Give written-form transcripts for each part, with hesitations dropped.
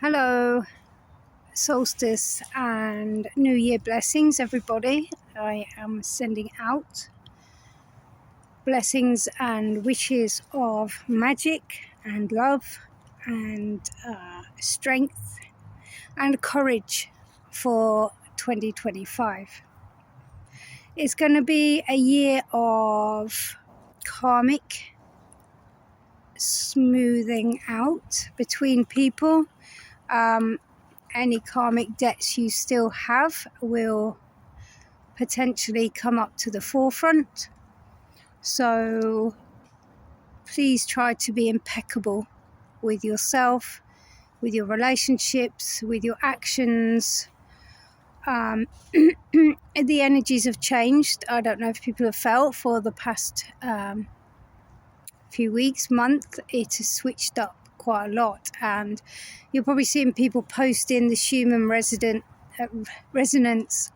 Hello, solstice and New Year blessings, everybody. I am sending out blessings and wishes of magic and love and strength and courage for 2025. It's going to be a year of karmic smoothing out between people. Any karmic debts you still have will potentially come up to the forefront. So please try to be impeccable with yourself, with your relationships, with your actions. The energies have changed. I don't know if people have felt for the past few weeks, month, it has switched up quite a lot, and you're probably seeing people posting the Schumann resonance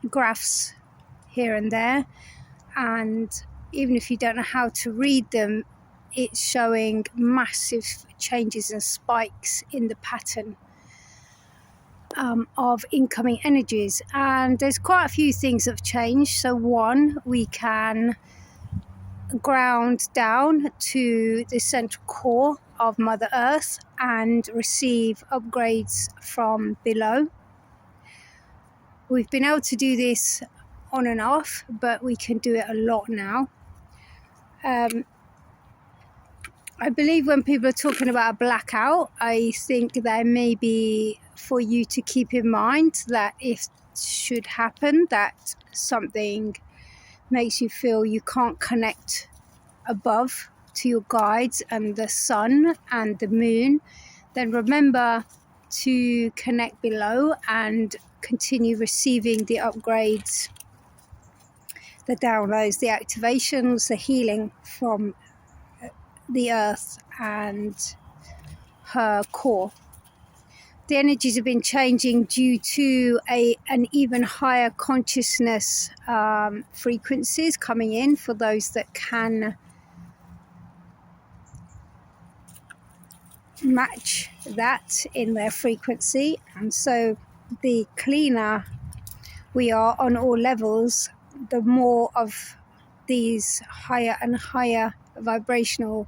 graphs here and there, and even if you don't know how to read them, it's showing massive changes and spikes in the pattern of incoming energies. And there's quite a few things that have changed. So one, we can ground down to the central core of Mother Earth and receive upgrades from below. We've been able to do this on and off, but we can do it a lot now. I believe when people are talking about a blackout, I think there may be for you to keep in mind that if it should happen, that something makes you feel you can't connect above to your guides and the sun and the moon, then remember to connect below and continue receiving the upgrades, the downloads, the activations, the healing from the earth and her core. The energies have been changing due to an even higher consciousness frequencies coming in for those that can match that in their frequency. And so the cleaner we are on all levels, the more of these higher and higher vibrational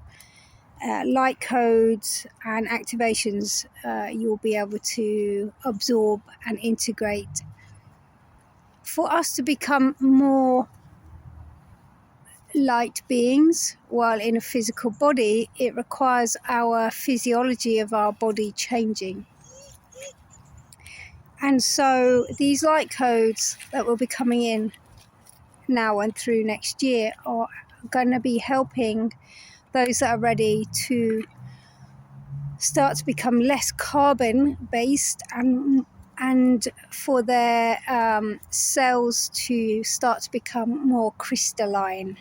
light codes and activations you'll be able to absorb and integrate. For us to become more light beings while in a physical body, it requires our physiology of our body changing. And so these light codes that will be coming in now and through next year are going to be helping those that are ready to start to become less carbon based and for their cells to start to become more crystalline.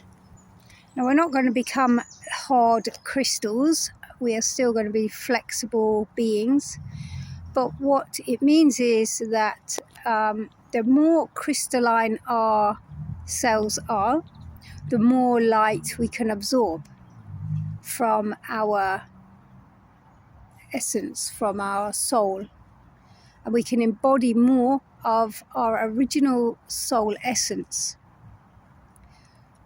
Now, we're not going to become hard crystals. We are still going to be flexible beings. But what it means is that the more crystalline our cells are, the more light we can absorb from our essence, from our soul. And we can embody more of our original soul essence.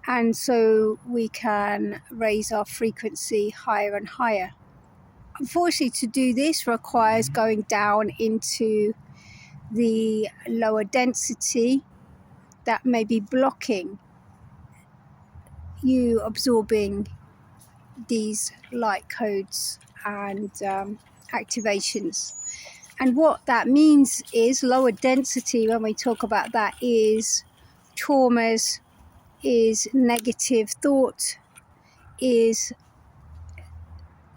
And so we can raise our frequency higher and higher. Unfortunately, to do this requires going down into the lower density that may be blocking you absorbing these light codes and activations. And what that means is lower density, when we talk about that, is traumas, is negative thought, is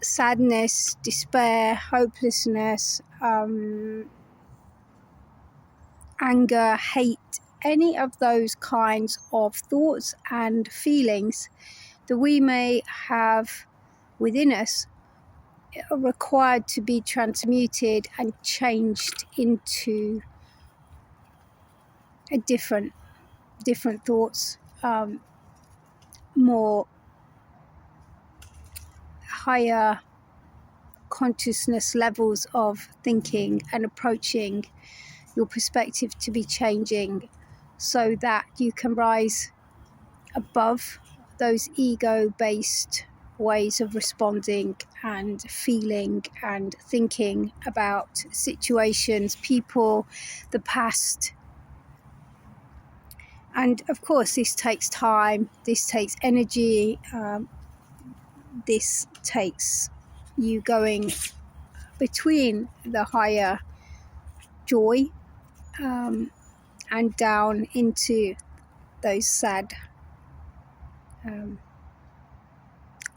sadness, despair, hopelessness, anger, hate, any of those kinds of thoughts and feelings that we may have within us are required to be transmuted and changed into a different thoughts, more higher consciousness levels of thinking and approaching your perspective to be changing, so that you can rise above those ego-based ways of responding and feeling and thinking about situations, people, the past. And of course, this takes time, this takes energy, this takes you going between the higher joy and down into those sad,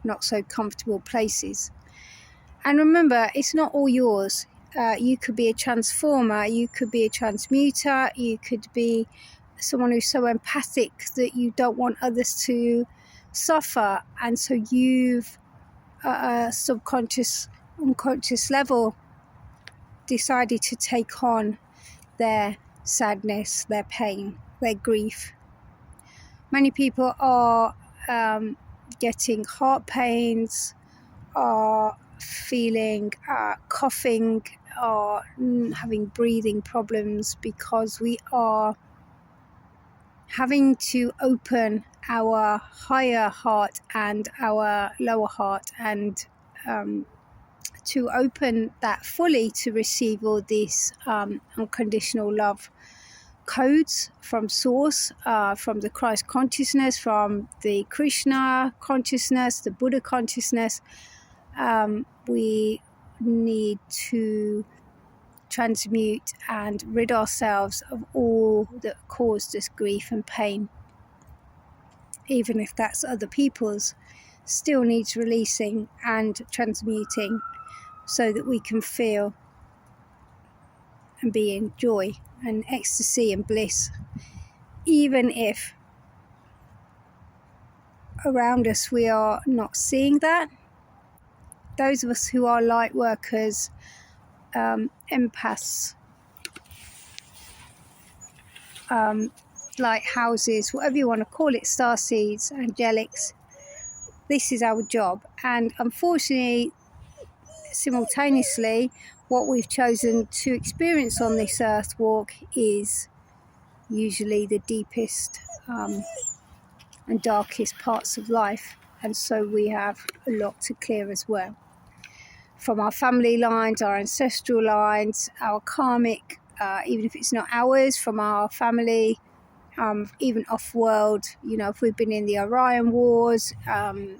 not so comfortable places. And remember, it's not all yours. You could be a transformer, you could be a transmuter, you could be someone who's so empathic that you don't want others to suffer, and so you've at a subconscious, unconscious level decided to take on their sadness, their pain, their grief. Many people are getting heart pains, are feeling coughing, or having breathing problems, because we are having to open our higher heart and our lower heart, and to open that fully to receive all these unconditional love codes from source, from the Christ consciousness, from the Krishna consciousness, the Buddha consciousness. We need to transmute and rid ourselves of all that caused us grief and pain, even if that's other people's. Still needs releasing and transmuting, so that we can feel and be in joy and ecstasy and bliss, even if around us we are not seeing that. Those of us who are light workers, empaths, lighthouses, whatever you want to call it, starseeds, angelics, this is our job. And unfortunately, simultaneously, what we've chosen to experience on this earth walk is usually the deepest and darkest parts of life, and so we have a lot to clear as well, from our family lines, our ancestral lines, our karmic, even if it's not ours, from our family, even off-world, if we've been in the Orion Wars and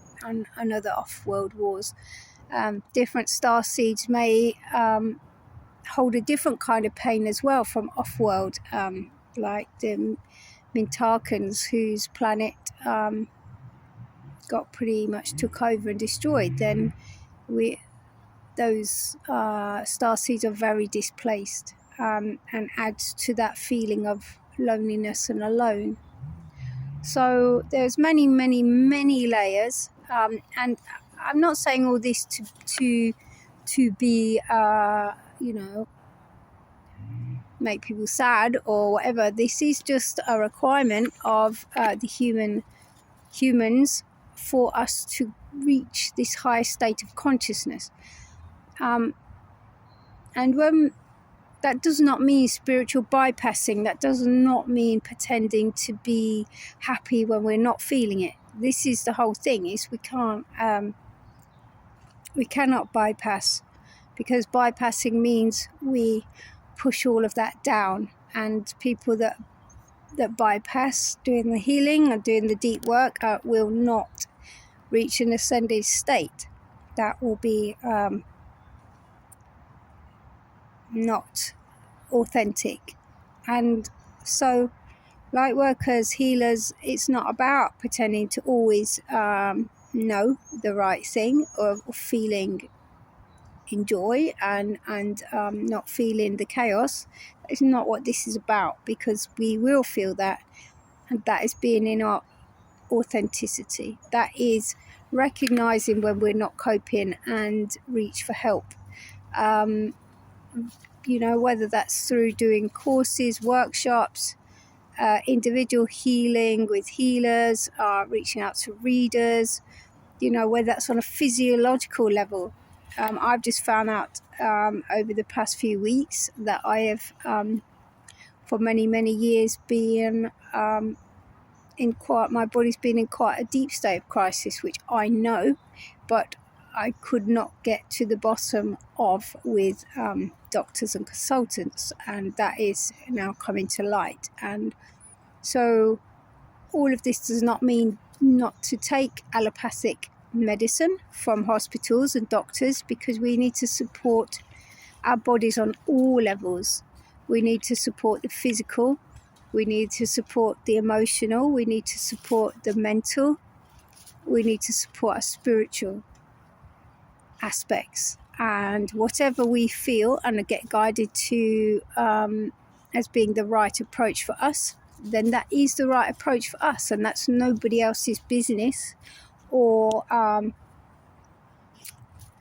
other off-world wars. Different star seeds may hold a different kind of pain as well from off-world, like the Mintakans, whose planet got pretty much took over and destroyed. Then those star seeds are very displaced, and adds to that feeling of loneliness and alone. So there's many, many, many layers, and I'm not saying all this to be make people sad or whatever. This is just a requirement of the humans for us to reach this higher state of consciousness. And when that does not mean spiritual bypassing, that does not mean pretending to be happy when we're not feeling it. This is the whole thing, is we cannot bypass, because bypassing means we push all of that down. And people that bypass doing the healing and doing the deep work will not reach an ascended state. That will be not authentic. And so, light workers, healers, it's not about pretending to always know the right thing, or feeling in joy and not feeling the chaos. It's not what this is about, because we will feel that, and that is being in our authenticity. That is recognizing when we're not coping and reach for help. Whether that's through doing courses, workshops, individual healing with healers, reaching out to readers, whether that's on a physiological level, I've just found out over the past few weeks that I have, for many years, been my body's been in quite a deep state of crisis, which I know, but I could not get to the bottom of with doctors and consultants, and that is now coming to light. And so all of this does not mean not to take allopathic medicine from hospitals and doctors, because we need to support our bodies on all levels. We need to support the physical, we need to support the emotional, we need to support the mental, we need to support our spiritual aspects. And whatever we feel and get guided to as being the right approach for us, then that is the right approach for us, and that's nobody else's business, or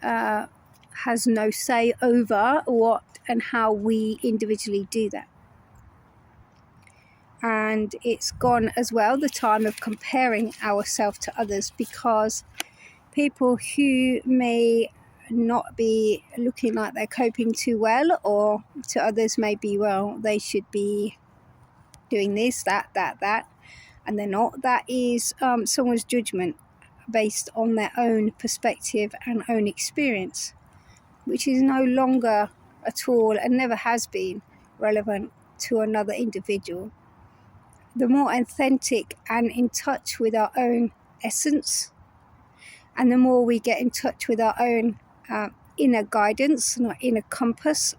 has no say over what and how we individually do that. And it's gone as well, the time of comparing ourselves to others, because people who may not be looking like they're coping too well, or to others may be, well, they should be doing this, that, and they're not. That is someone's judgment based on their own perspective and own experience, which is no longer at all, and never has been, relevant to another individual. The more authentic and in touch with our own essence, and the more we get in touch with our own inner guidance and our inner compass,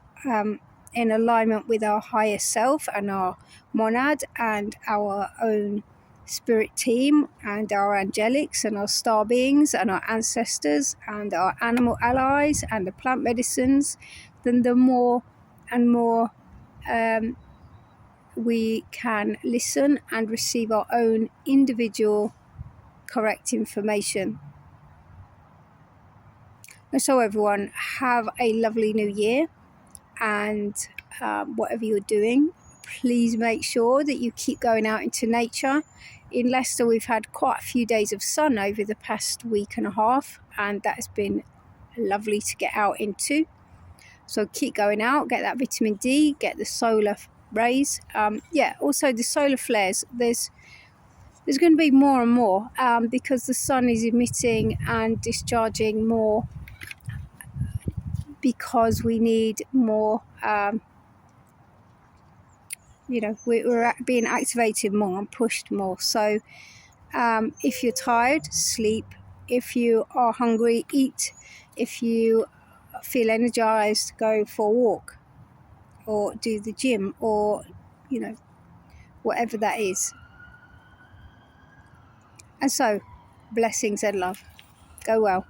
in alignment with our higher self and our monad and our own spirit team and our angelics and our star beings and our ancestors and our animal allies and the plant medicines, then the more and more we can listen and receive our own individual correct information. And so everyone, have a lovely new year, and whatever you're doing, please make sure that you keep going out into nature. In Leicester, we've had quite a few days of sun over the past week and a half, and that has been lovely to get out into. So keep going out, get that vitamin D, get the solar rays. Also the solar flares. There's going to be more and more because the sun is emitting and discharging more, because we need more. We're being activated more and pushed more. So if you're tired, sleep. If you are hungry, eat. If you feel energized, go for a walk or do the gym, or whatever that is. And so, blessings and love. Go well.